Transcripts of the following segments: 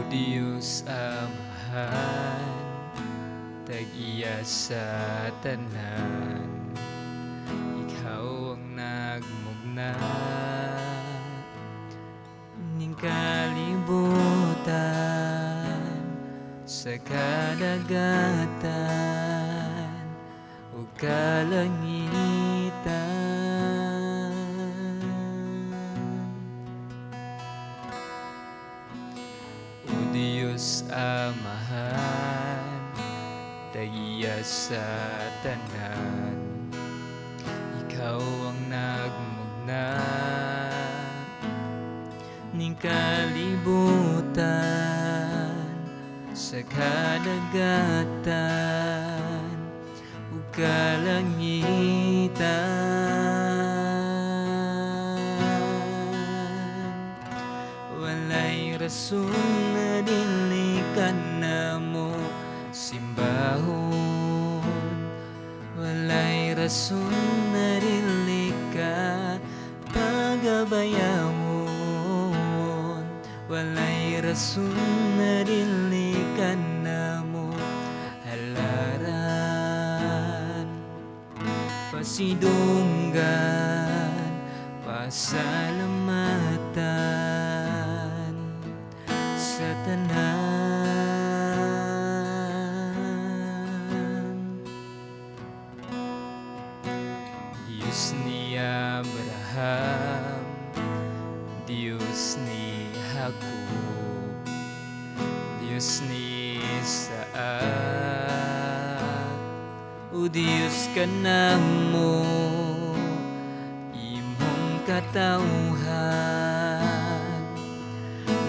Diyos Amahan, tag-iya sa tanan, Ikaw ang nagmugna ning kalibutan sa kadagatan ug kalangitan. O Diyos Amahan, tag-iya sa tanan, Ikaw ang nagmugna ning kalibutan sa kadagatan ug kalangitan. Walay rason na dili ka namo simbahon, walay rason na dili ka pagabayawon, walay rason na dili ka namo halaran, pasidunggan, pasalamatan sa tanan. Diyos ni Abraham, Diyos ni Jacob, Diyos ni Isaac, o Diyos ka namo, imong katawhan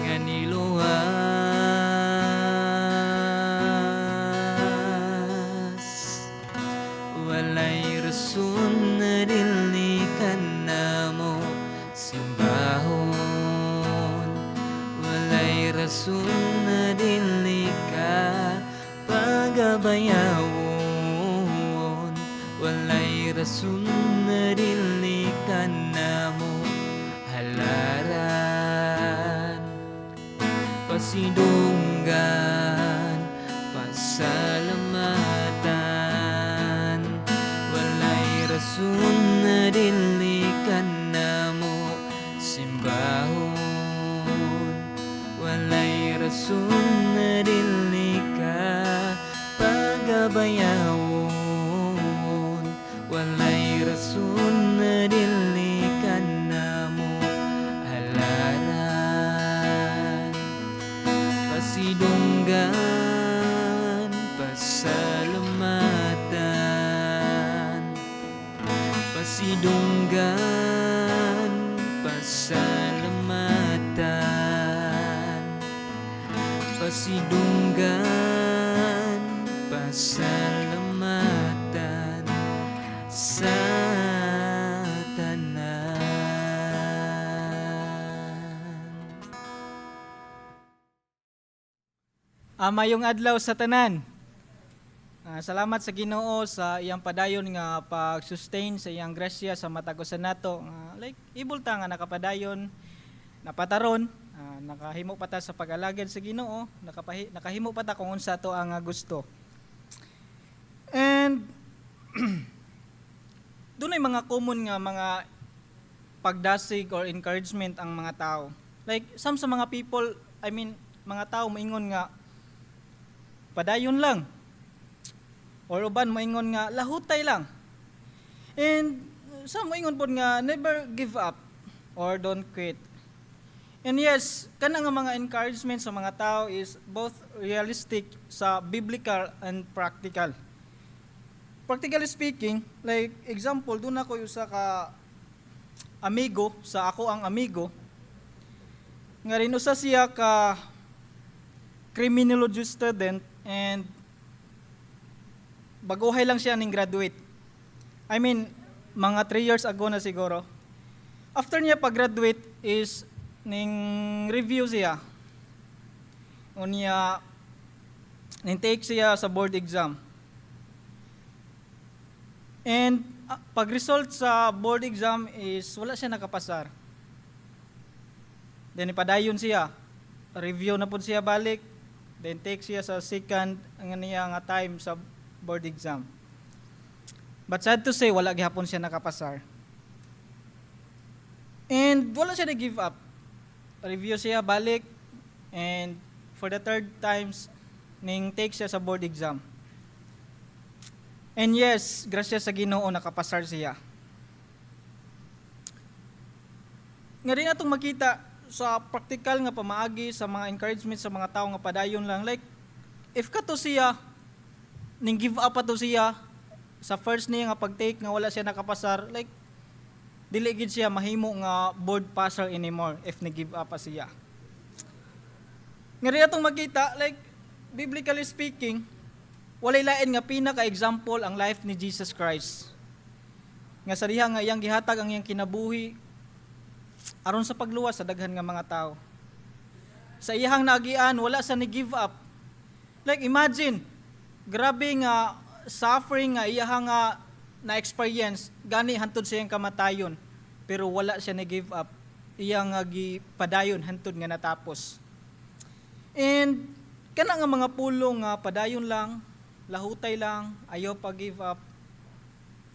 nga niluwas. Walay rason na dili ka namo simbahon, walay rason na dili ka pagabayawon, walay rason na dili ka namo halaran, pasidunggan, pasalamatan, walay rason na dili ka namo simbahon, walay rason na dili ka pagabayawon, walay rason na dili ka namo halaran, pasidunggan, pasalamatan, pasidunggan, pasalamatan, pasidunggan, pasalamatan sa tanan. Mayong adlaw sa tanan. Salamat sa Ginoo sa iyang padayon nga pag-sustain sa iyang grasya sa matag usa nato. Like ibulta nga nakapadayon, napataron, nakahimo pa ta sa pag-alagad sa Ginoo, nakahimo pa ta kung unsa to ang gusto. And doon ay mga common nga mga pagdasig or encouragement ang mga tao. Like some sa mga people, mga tao moingon nga padayon lang. Or uban moingon nga lahutay lang. And some moingon pod nga never give up or don't quit. And yes, kana nga mga encouragement sa mga tao is both realistic sa biblical and practical. Practically speaking, like example, doon ako usa ka amigo sa ako ang amigo. Nga rin usa siya ka criminology student and baguhay lang siya ning graduate. Mga 3 years ago na siguro. After niya pag-graduate is ning review siya. Unya ning take siya sa board exam. And pag-result sa board exam is wala siya nakapasar. Then ipadayon siya. review na pud siya balik, then take siya sa second nga niya nga time sa board exam. But sad to say, wala gihapon siya nakapasar. And wala siya na-give up. Review siya balik, and for the third times, ning take siya sa board exam. And yes, grasya sa Ginoo, nakapasar siya. Nga rin natong makita sa practical nga pamaagi sa mga encouragement sa mga tao nga padayon lang. Like, if kato siya, ning give up ato siya, sa first niya nga pag-take nga wala siya nakapasar, like, dili gid siya mahimo nga board passer anymore if ni-give up pa siya. Nga rin atong makita, like, biblically speaking, walay lain nga pinaka-example ang life ni Jesus Christ. Nga sa diha nga iyang gihatag ang iyang kinabuhi aron sa pagluwas sa daghan nga mga tao. Sa iyang nagian, wala sa ni-give up. Like, imagine, grabe nga suffering nga iyang nga na-experience, gani hantud sa iyang kamatayon, pero wala siya ni-give up. Iyang nga gipadayon hantud nga natapos. And kana nga mga pulong nga padayon lang, lahutay lang, ayaw pa-give up,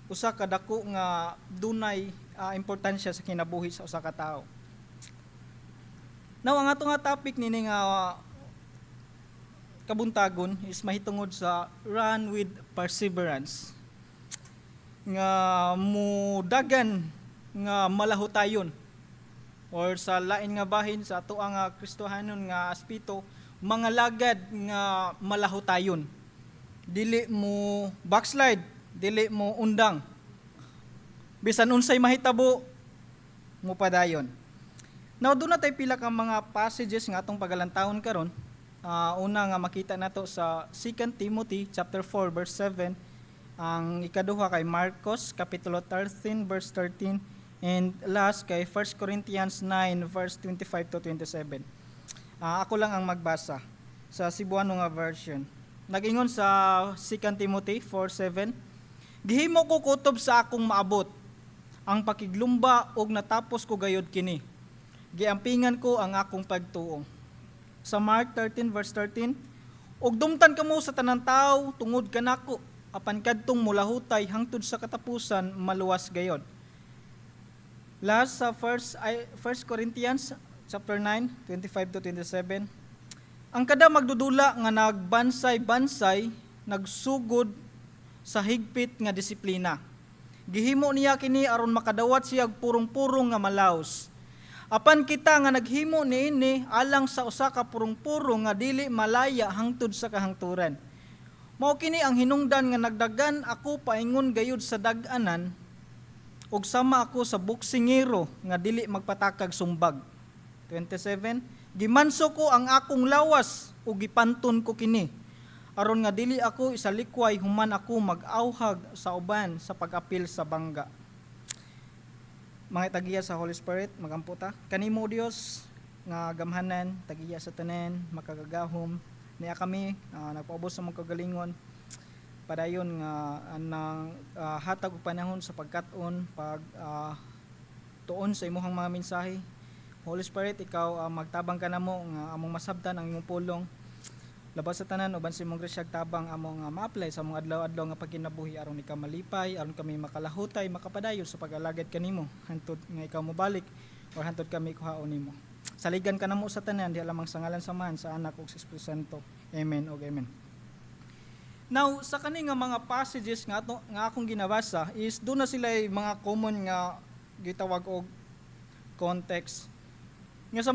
usa ka dako nga dunay importansya sa kinabuhi sa usa ka tawo. Now, ang ato nga topic nini nga kabuntagon is mahitungod sa run with perseverance. Nga mudagan nga malahutayon, or sa lain nga bahin sa ato ang Kristohanon nga aspito, mga lagad nga malahutayon. Dili mo backslide, dili mo undang. Bisan unsay mahitabo, mo padayon. Now, doon na tayo pila ka mga passages nga atong pagalantawon karon. Una nga makita nato sa 2 Timothy chapter 4 verse 7, ang ikaduha kay Marcos kapitulo 13 verse 13, and last kay 1 Corinthians 9 verse 25 to 27. Ako lang ang magbasa sa Cebuano nga version. Nagingon sa 2 Timothy 4:7, gihimo ko kutob sa akong maabot ang pakiglumba og natapos ko gayod kini. Giampingan ko ang akong pagtuo. Sa Mark 13 verse 13, og dumtan kamo sa tanang tawo tungod kanako, apan kadtong mulahutay hangtod sa katapusan maluwas gayod. Last sa 1 Corinthians chapter 9 25 to 27, ang kada magdudula nga nagbansay-bansay, nagsugod sa higpit nga disiplina. Gihimo niya kini aron makadawat siya purong-purong nga malaos. Apan kita nga naghimo niini alang sa usa ka purong-purong nga dili malaya hangtod sa kahangturan. Mao kini ang hinungdan nga nagdagan ako paingon gayud sa dag-anan, ug sama ako sa buksingero nga dili magpatakag sumbag. 27, gimanso ko ang akong lawas ug gipanton ko kini, aron nga dili ako isalikway human ako mag-awhag sa uban sa pag-apil sa bangga. Mga tagiya sa Holy Spirit, magamputa. Kanimo Dios nga gamhanan, tagiya sa tanan, makagagahom. Niya kami, nagpaubos sa mga kagalingon. Padayon nga anang hatag og panahon sa pagkat-on, tuon sa imuhang mga mensahe. Holy Spirit, ikaw magtabang ka namo nga among masabtan ang imong pulong. Labas sa tanan uban sa imong grasyag tabang among ma-apply sa among adlaw-adlaw nga pagkinabuhi aron ikaw malipay, aron kami makalahutay, makapadayon sa pag-alagad kanimo hantud nga ikaw mobalik or hantud kami kuhaon nimo. Saligan ka namo sa tanan di lamang sa ngalan sa Man, sa Anak ug sa Espiritu Santo. Amen ug amen. Now, sa kani nga mga passages nga akong ginabasa is doon na sila mga common nga gitawag og context. Nga sa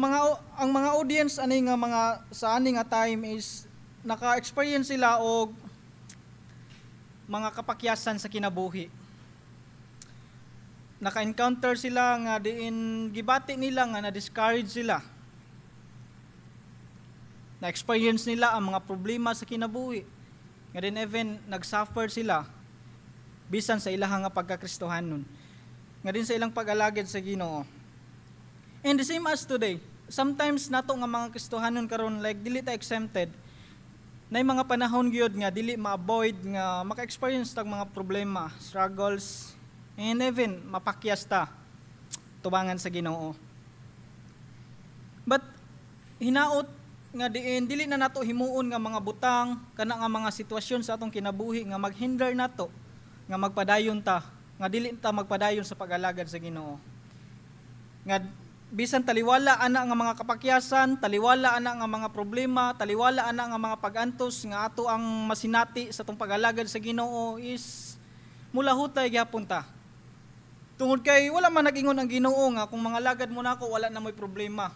ang mga audience ani nga mga sa ani nga time is naka-experience sila og mga kapakyasan sa kinabuhi. Naka-encounter sila nga diin gibati nila nga na-discourage sila. Na-experience nila ang mga problema sa kinabuhi. Nga din even nag-suffer sila bisan sa ilang nga pagkakristohanon. Nga din sa ilang pag-alagad sa Ginoo. And the same as today, sometimes nato nga mga Kristohanon karon like dili ta exempted. Nay mga panahon gyud nga dili ma-avoid nga maka-experience tag mga problema, struggles, and even mapakyas ta tubangan sa Ginoo. But hinaot nga diin dili na nato himuon nga mga butang kana nga mga sitwasyon sa atong kinabuhi nga maghinder nato nga magpadayon ta nga dili ta magpadayon sa pag-alagad sa Ginoo. Nga bisan taliwala ana nga mga kapakyasan, taliwala ana nga mga problema, taliwala ana nga mga pag-antos nga ato ang masinati sa atong pag-alagad sa Ginoo is mula hutay gyapon ta. Tungod kay wala man nag-ingon ang Ginoo nga kung mga lagad mo nako wala na mo'y problema.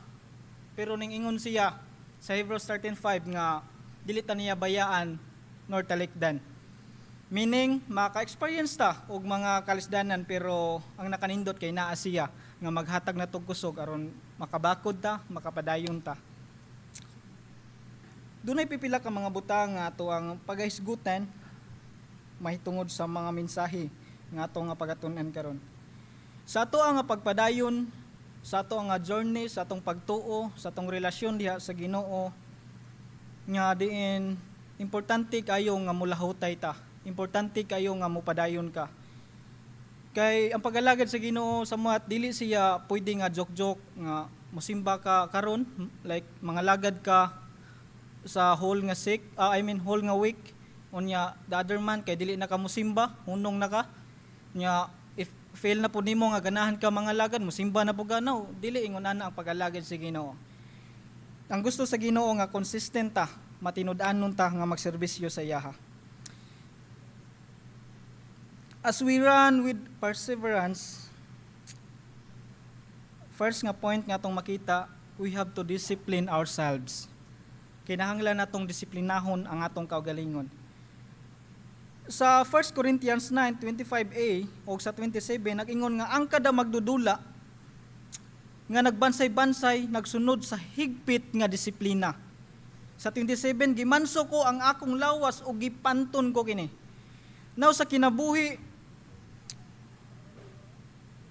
Pero ning ingon siya sa Hebrews 13:5 nga dili ta niya bayaan nor talikdan. Meaning maka-experience ta og mga kalisdanan pero ang nakanindot kay naa siya nga maghatag na tog kusog aron makabakod ta, makapadayon ta. Dunay pipila ka mga butang nga ato ang pagahisgutan mahitungod sa mga mensahe nga ato nga pagatun-an karon. Sa ato nga pagpadayon, sa ato nga journey, sa atong pagtuo, sa atong relasyon diha sa Ginoo, nga diin importante kayo nga mulahutay ta. Importante kayo nga mupadayon ka. Kay ang pag-alagad sa Ginoo samot dili siya pwede nga joke-joke nga mosimba ka karon like mga lagad ka sa whole nga whole nga week unya the other man kay dili na ka mosimba, hunong na ka. Nya if fail na po nimo nga ganahan ka mga lagad mosimba na po ganaw, dili ingon ana ang pag-alagad sa Ginoo. Ang gusto sa Ginoo nga consistent ta, matinud-anon ta nga magserbisyo sa iya. As we run with perseverance, first nga point nga tong makita, we have to discipline ourselves. Kinahanglan natong disiplinahon ang atong kaugalingon. Sa 1 Corinthians 9:25a o sa 27 nag-ingon nga ang kada magdudula nga nagbansay-bansay nagsunod sa higpit nga disiplina. Sa 27 gimanso ko ang akong lawas ug gipanton ko kini. Now sa kinabuhi,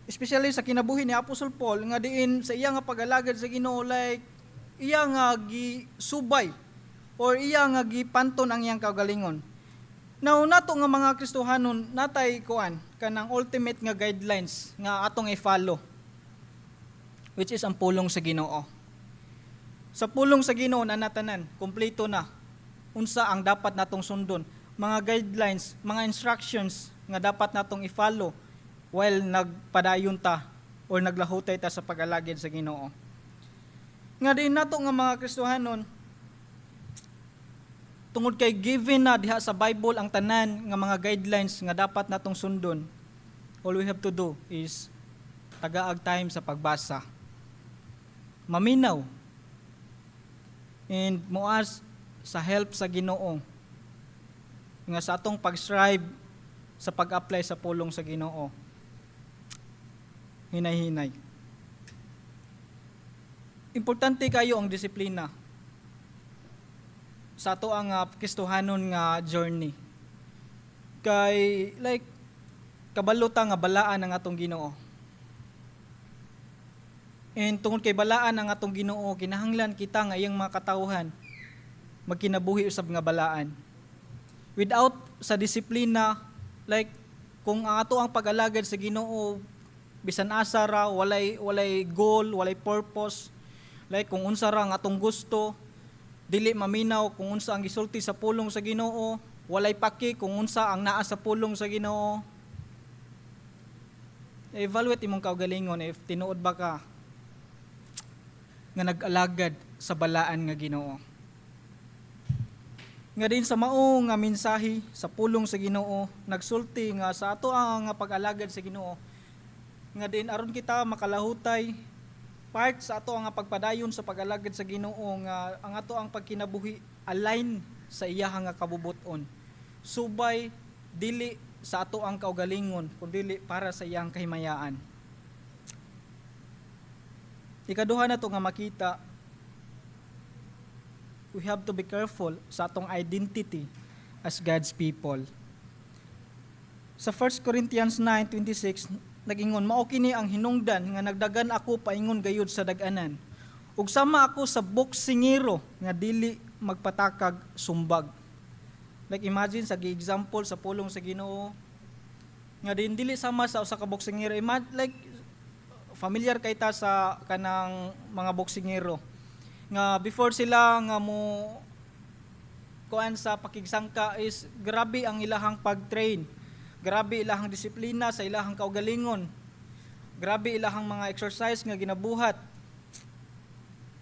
especially sa kinabuhi ni Apostol Paul nga diin sa iya nga pag-alagad sa Ginoo like iya nga gisubay or iya nga gipanton ang iyang kaugalingon. Now nato nga mga Kristohanon natay kuan kanang ultimate nga guidelines nga atong i-follow, which is ang pulong sa Ginoo. Sa pulong sa Ginoo na natanan, kumpleto na unsa ang dapat natong sundon, mga guidelines, mga instructions nga dapat natong i-follow while nagpadayon ta or naglahutay ta sa pag-alagad sa Ginoo. Nga din nato nga mga Kristohanon, tungod kay given na diha sa Bible ang tanan nga mga guidelines nga dapat natong sundon, all we have to do is tagaag time sa pagbasa. Maminaw. And muas sa help sa Ginoo. Nga sa atong pag-strive sa pag-apply sa pulong sa Ginoo. Hinay-hinay. Importante kayo ang disiplina sa ato ang Kristohanon nga journey. Kay like kabalo ta nga balaan ang atong Ginoo. And tungod kay balaan ang atong Ginoo, kinahanglan kita nga iyang mga katawhan magkinabuhi usab nga balaan. Without sa disiplina, like kung ang ato ang pag-alagad sa Ginoo bisan asa ra, walay goal, walay purpose, like kung unsa ra ang atong gusto, dili maminaw kung unsa ang gisulti sa pulong sa Ginoo, walay paki kung unsa ang naa sa pulong sa Ginoo. Evaluate imong kaugalingon if tinuod ba ka nga nag-alagad sa balaan nga Ginoo. Nga din sa mao nga mensahe sa pulong sa Ginoo, nagsulti nga sa ato ang pag-alagad sa Ginoo. Nga din aron kita makalahutay part sa ato ang pagpadayon sa pag-alagad sa Ginoo nga ang ato ang pagkinabuhi align sa iya nga kabubuton. Subay dili sa ato ang kaugalingon kundi para sa iyang kahimayaan. Ikaduha na to nga makita, we have to be careful sa atong identity as God's people. Sa 1 Corinthians 9:26 nagingon, mao kini ang hinungdan nga nagdagan ako paingon gayud sa dag-anan. Ug sama ako sa boksingero nga dili magpatakag sumbag. Like imagine sa gi-example sa pulong sa Ginoo nga dili sama sa usa ka boksingero. Like familiar kay ta sa kanang mga boksingero nga before sila nga mo kuan sa pakigsangka is grabe ang ilahang pag-train. Grabe ilahang disiplina sa ilahang kaugalingon. Grabe ilahang mga exercise nga ginabuhat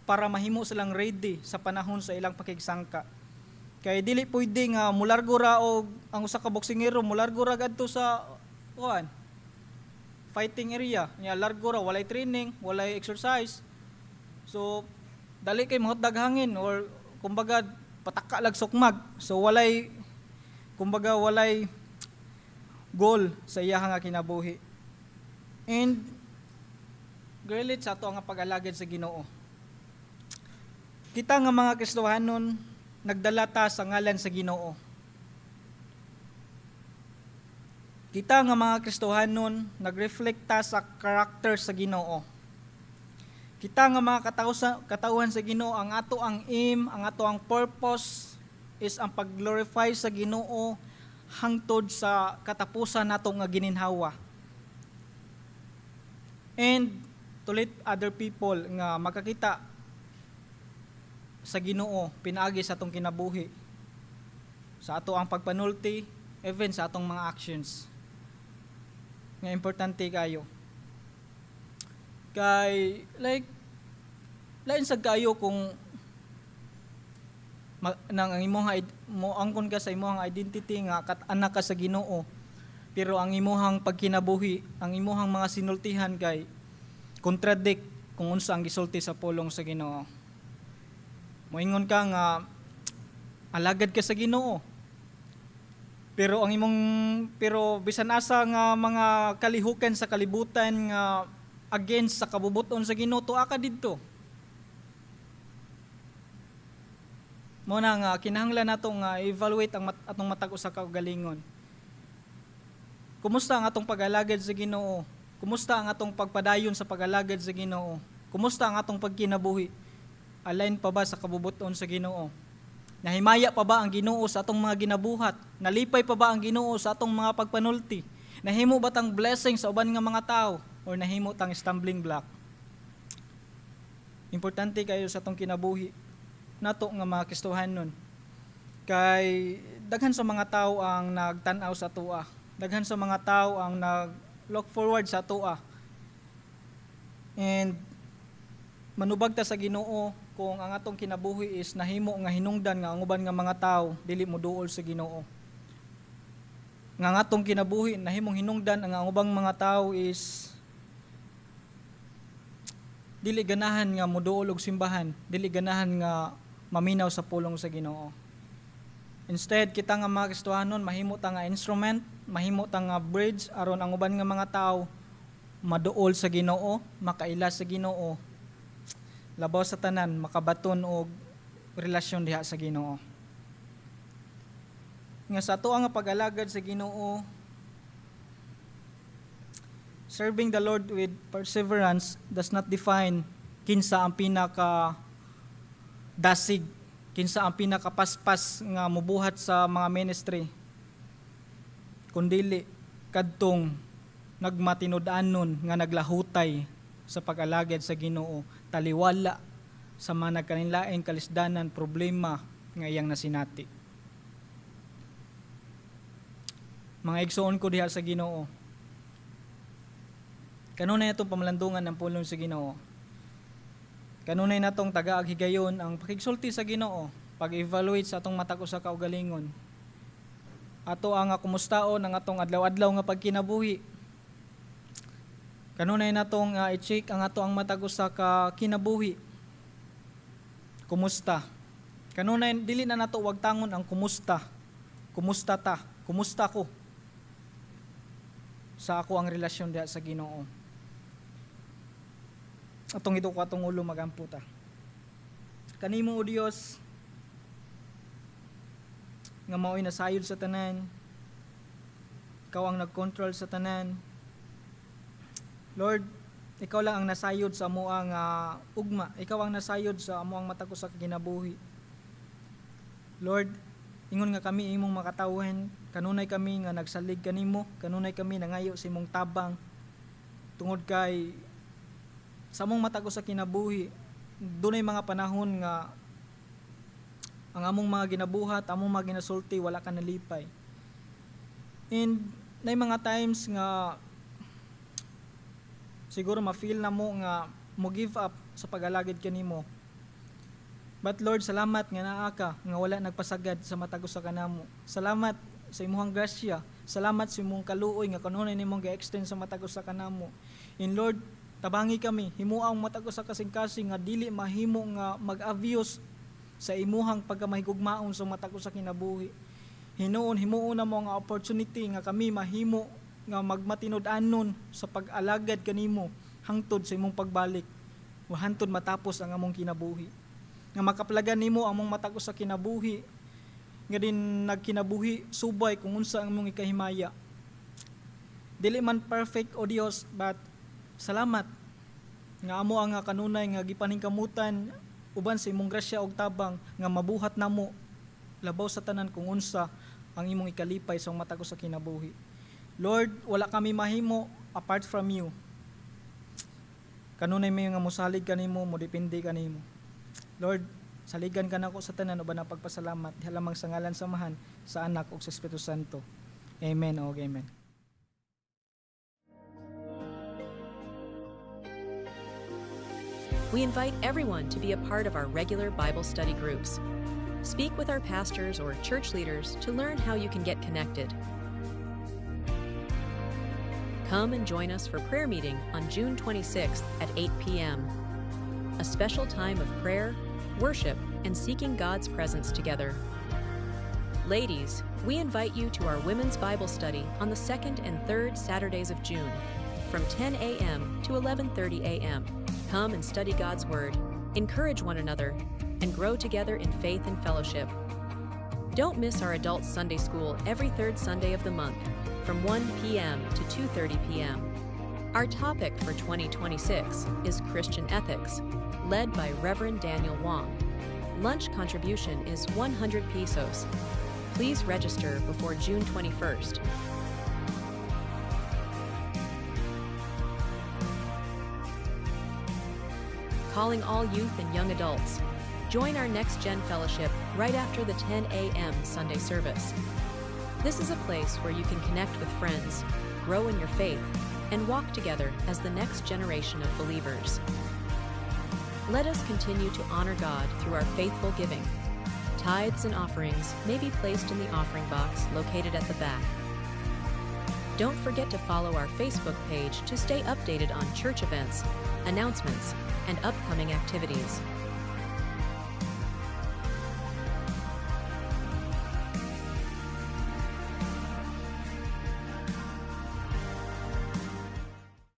para mahimo silang ready sa panahon sa ilang pakigsangka. Kay dili pwede nga mulargo ra og ang usa ka boksingero mulargo ra gadto sa kuan fighting area. Nya largo ra walay training, walay exercise. So dali kay mahutdag hangin or kumbaga pataka lag sukmag. So walay goal sa iyang nga kinabuhi. And grelit sa ato nga pag-alagad sa Ginoo. Kita nga mga Kristohanon nagdala ta sa ngalan sa Ginoo. Kita nga mga Kristohanon nagreflect ta sa karakter sa Ginoo. Kita nga mga katauhan sa Ginoo, ang ato ang aim, ang ato ang purpose is ang pag-glorify sa Ginoo hangtod sa katapusan nato nga gininhawa. And to let other people nga makakita sa Ginoo pinaagi sa atong kinabuhi, sa ato ang pagpanulti, even sa atong mga actions. Nga importante kayo. Kay lain sa kayo kung nang ang imong mo angkon ka sa imong identity nga anak ka sa Ginoo, pero ang imong pagkinabuhi, ang imong mga sinultihan kay contradict kung unsa ang gisulti sa pulong sa Ginoo. Moingon ka nga alagad ka sa Ginoo, pero bisan asa nga mga kalihukan sa kalibutan nga against sa kabubuton sa Ginoo, tuwa ka didto. Muna nga kinahanglan nato nga evaluate ang atong matag usa ka kaugalingon. Kumusta ang atong pag-alagad sa Ginoo? Kumusta ang atong pagpadayon sa pag-alagad sa Ginoo? Kumusta ang atong pagkinabuhi? Align pa ba sa kabubuton sa Ginoo? Nahimaya pa ba ang Ginoo sa atong mga ginabuhat? Nalipay pa ba ang Ginoo sa atong mga pagpanulti? Nahimo ba tang blessing sa uban nga mga tao or nahimo tang stumbling block? Importante kayo sa atong kinabuhi nato nga mga Kristohanon. Kay daghan sa mga tao ang nagtan-aw sa atoa. Daghan sa mga tao ang nag-look forward sa atoa. And manubag ta sa Ginoo kung ang atong kinabuhi is nahimo nga hinungdan nga ang uban nga mga tao dili moduol sa Ginoo. Nga ang atong kinabuhi nahimong hinungdan ang ubang mga tao is dili ganahan nga moduol og simbahan, dili ganahan nga maminaw sa pulong sa Ginoo. Instead, kita nga mga Kristohanon mahimo ta nga instrument, mahimo ta nga bridge aron ang uban nga mga tao maduol sa Ginoo, makaila sa Ginoo, labaw sa tanan makabaton og relasyon diha sa Ginoo. Nga sa ato nga pag-alagad sa Ginoo, serving the Lord with perseverance does not define kinsa ang pinaka dasig, kinsa ang pinakapaspas nga mubuhat sa mga ministry, kundili kadtong nagmatinud-anon nga naglahutay sa pag-alagad sa Ginoo, taliwala sa mga nagkanilaing kalisdanan, problema nga iyang nasinati. Mga igsoon ko diha sa Ginoo, kanunay natong pamalandungan ng pulong sa Ginoo. Kanunay natong tagaag higayon ang pakigsulti sa Ginoo, pag-evaluate sa atong matag usa ka kaugalingon. Ato ang kumustaon ang atong adlaw-adlaw nga pagkinabuhi. Kanunay natong i-check ang ato ang matag usa ka kinabuhi. Kumusta? Kanunay dili na nato wag tangon ang kumusta. Kumusta ta? Kumusta ko? Sa ako ang relasyon diha sa Ginoo. Atong ito ko atong ulo magampo ta. Kanimo o Dios nga mao'y nasayod sa tanan, ikaw ang nag-control sa tanan. Lord, ikaw lang ang nasayod sa amo ang ugma, ikaw ang nasayod sa amo ang matag usa ka kinabuhi. Lord, ingon nga kami imong makatawhan, kanunay kami nga nagsalig kanimo, kanunay kami nangayo sa imong tabang tungod kay sa among matag usa kinabuhi dunay mga panahon nga ang among mga ginabuhat, among mga ginasulti, wala ka nalipay. And nay mga times nga siguro ma-feel na mo nga mo give up sa pag-alagid kanimo. But Lord, salamat nga naa ka nga wala nagpasagad sa matagos sa kanamo. Salamat sa imong grasya. Salamat sa imong kaluoy nga kanunay nimong gi-extend sa matagos sa kanamo. And Lord, tabangi kami himuang matagos sa kasing-kasing nga dili mahimo nga mag-obvious sa imuhang pagkamahigugmaon sa matagos sa kinabuhi. Himuon na mo nga opportunity nga kami mahimo nga magmatinud-anon sa pag-alagad kanimo hangtod sa imong pagbalik. Hantod matapos ang among kinabuhi. Nga makaplagan nimo among matagos sa kinabuhi. Nga din nagkinabuhi subay kung unsa ang among ikahimaya. Dili man perfect o Dios, but salamat nga amo ang kanunay nga gipaningkamutan uban sa imong grasya og tabang nga mabuhat namo labaw sa tanan kung unsa ang imong ikalipay sa matagos sa kinabuhi. Lord, wala kami mahimo apart from you. Kanunay may nga mosalig kanimo, mo depende kanimo. Lord, saligan ka nako sa tanan uban ang pagpasalamat halamang sa ngalan samahan sa anak ug sa Espiritu Santo. Amen o amen. We invite everyone to be a part of our regular Bible study groups. Speak with our pastors or church leaders to learn how you can get connected. Come and join us for prayer meeting on June 26th at 8 p.m. A special time of prayer, worship, and seeking God's presence together. Ladies, we invite you to our Women's Bible Study on the 2nd and 3rd Saturdays of June from 10 a.m. to 11:30 a.m. Come and study God's Word, encourage one another, and grow together in faith and fellowship. Don't miss our Adult Sunday School every third Sunday of the month from 1 p.m. to 2:30 p.m. Our topic for 2026 is Christian Ethics, led by Reverend Daniel Wong. Lunch contribution is 100 pesos. Please register before June 21st. Calling all youth and young adults. Join our Next Gen Fellowship right after the 10 a.m. Sunday service. This is a place where you can connect with friends, grow in your faith, and walk together as the next generation of believers. Let us continue to honor God through our faithful giving. Tithes and offerings may be placed in the offering box located at the back. Don't forget to follow our Facebook page to stay updated on church events, announcements, and upcoming activities.